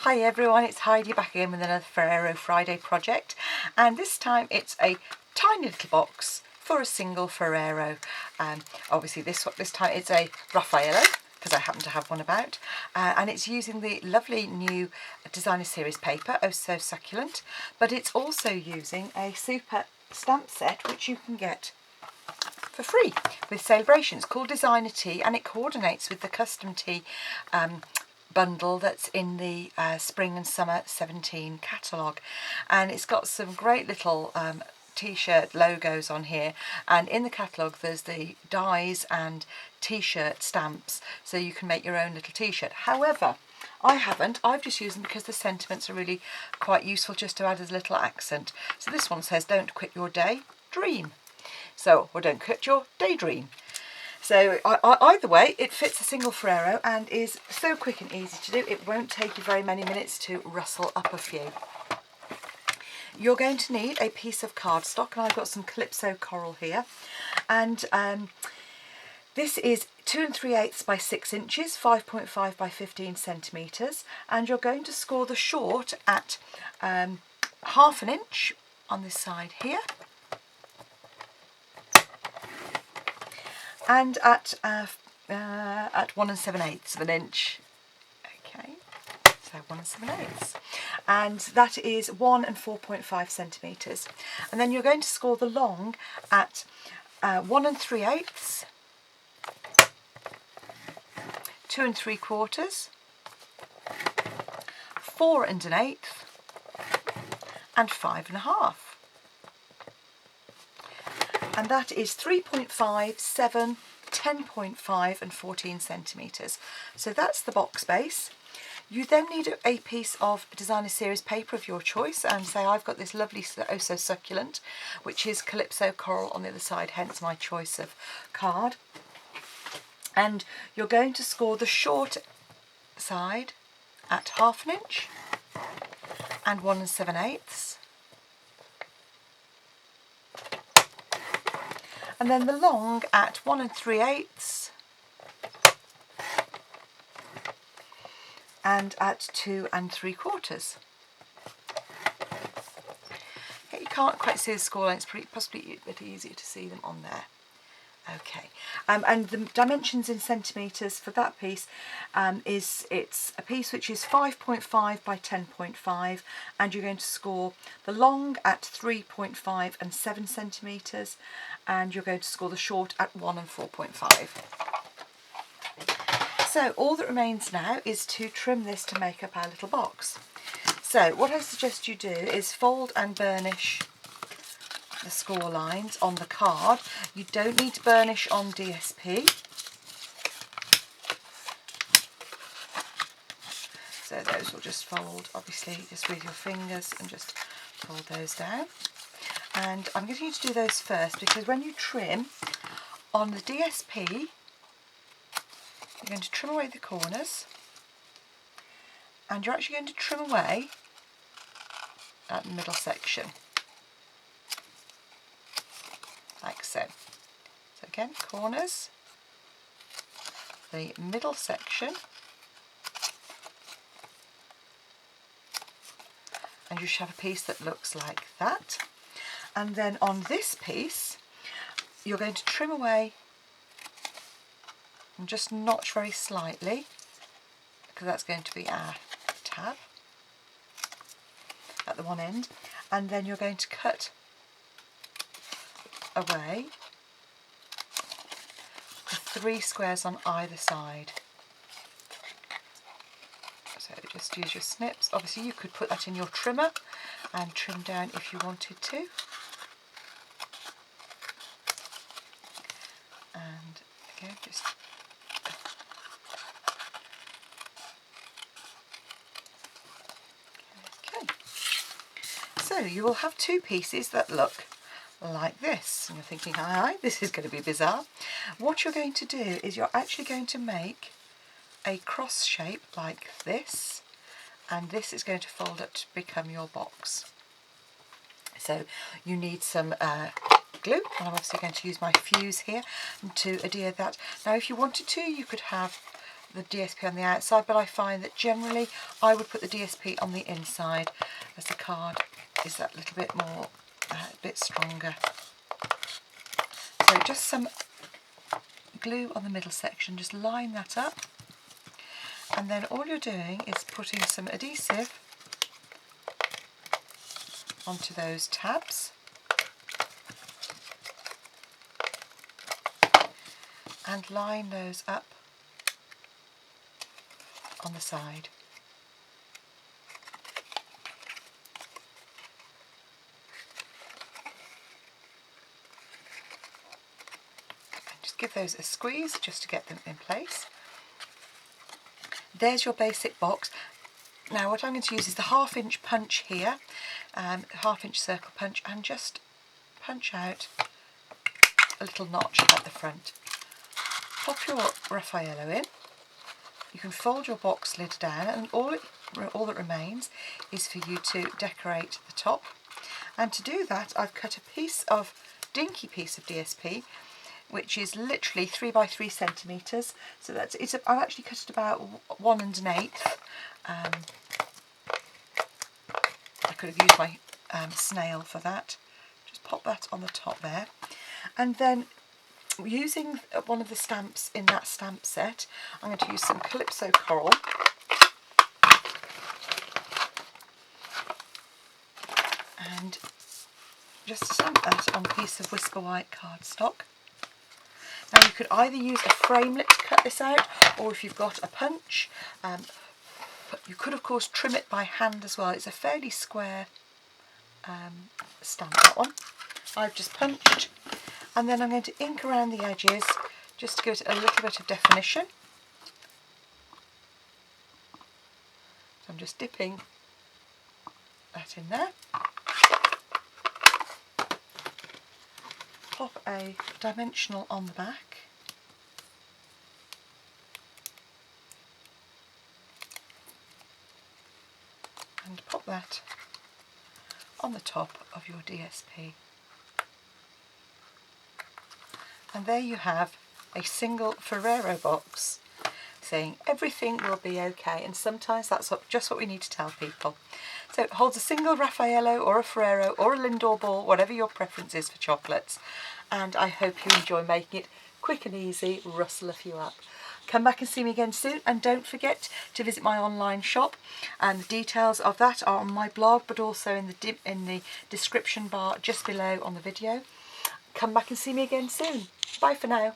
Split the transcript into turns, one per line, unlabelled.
Hi everyone, it's Heidi back again with another Ferrero Friday project, and this time it's a tiny little box for a single Ferrero. Obviously this time it's a Raffaello because I happen to have one about, and it's using the lovely new designer series paper, oh so succulent, but it's also using a super stamp set which you can get for free with Celebration. It's called Designer Tea and it coordinates with the custom tea bundle that's in the Spring and Summer 17 catalogue, and it's got some great little t-shirt logos on here, and in the catalogue there's the dies and t-shirt stamps so you can make your own little t-shirt. However, I've just used them because the sentiments are really quite useful just to add as a little accent. So this one says, don't quit your day, dream. So, or don't quit your daydream. So either way, it fits a single Ferrero and is so quick and easy to do. It won't take you very many minutes to rustle up a few. You're going to need a piece of cardstock, and I've got some Calypso coral here. And this is 2 3/8 by 6 inches, 5.5 by 15 centimetres. And you're going to score the short at ½ inch on this side here. And at 1 7/8 of an inch. Okay, so 1 7/8, and that is 1 4.5 centimetres. And then you're going to score the long at 1 3/8, 2 3/4, 4 1/8, and 5 1/2. And that is 3.5, 7, 10.5 and 14 centimetres. So that's the box base. You then need a piece of designer series paper of your choice, and say I've got this lovely oh so succulent, which is Calypso coral on the other side, hence my choice of card. And you're going to score the short side at ½ inch and 1 7/8. And then the long at 1 3/8 and at 2 3/4. Okay, you can't quite see the score line, it's possibly a bit easier to see them on there. Okay, and the dimensions in centimetres for that piece it's a piece which is 5.5 by 10.5, and you're going to score the long at 3.5 and 7 centimetres, and you're going to score the short at 1 4.5. So all that remains now is to trim this to make up our little box. So what I suggest you do is fold and burnish the score lines on the card. You don't need to burnish on DSP. So those will just fold, obviously, just with your fingers, and just fold those down. And I'm getting you to do those first because when you trim on the DSP, you're going to trim away the corners, and you're actually going to trim away that middle section. Like so. So again, corners, the middle section, and you should have a piece that looks like that. And then on this piece, you're going to trim away and just notch very slightly, because that's going to be our tab at the one end, and then you're going to cut away the 3 squares on either side. So just use your snips. Obviously you could put that in your trimmer and trim down if you wanted to. And again, just okay. So you will have 2 pieces that look like this, and you're thinking, hi, this is going to be bizarre. What you're going to do is you're actually going to make a cross shape like this, and this is going to fold up to become your box. So you need some glue, and I'm obviously going to use my fuse here to adhere that. Now if you wanted to, you could have the DSP on the outside, but I find that generally I would put the DSP on the inside, as the card is that little bit more, a bit stronger. So just some glue on the middle section, just line that up, and then all you're doing is putting some adhesive onto those tabs, and line those up on the side. And just give those a squeeze just to get them in place. There's your basic box. Now what I'm going to use is the 1/2 inch punch here, 1/2 inch circle punch, and just punch out a little notch at the front. Pop your Raffaello in. You can fold your box lid down, and all that remains is for you to decorate the top. And to do that, I've cut a dinky piece of DSP, which is literally 3 by 3 centimetres. So I've actually cut it about 1 1/8. I could have used my snail for that. Just pop that on the top there, and then using one of the stamps in that stamp set, I'm going to use some Calypso Coral. And just stamp that on a piece of Whisper White cardstock. Now you could either use a framelit to cut this out, or if you've got a punch, you could of course trim it by hand as well. It's a fairly square stamp, that one. I've just punched, and then I'm going to ink around the edges just to give it a little bit of definition. So I'm just dipping that in there. Pop a dimensional on the back. And pop that on the top of your DSP. And there you have a single Ferrero box saying everything will be okay, and sometimes that's just what we need to tell people. So it holds a single Raffaello or a Ferrero or a Lindor ball, whatever your preference is for chocolates, and I hope you enjoy making it quick and easy, rustle a few up. Come back and see me again soon, and don't forget to visit my online shop, and the details of that are on my blog, but also in the description bar just below on the video. Come back and see me again soon. Bye for now.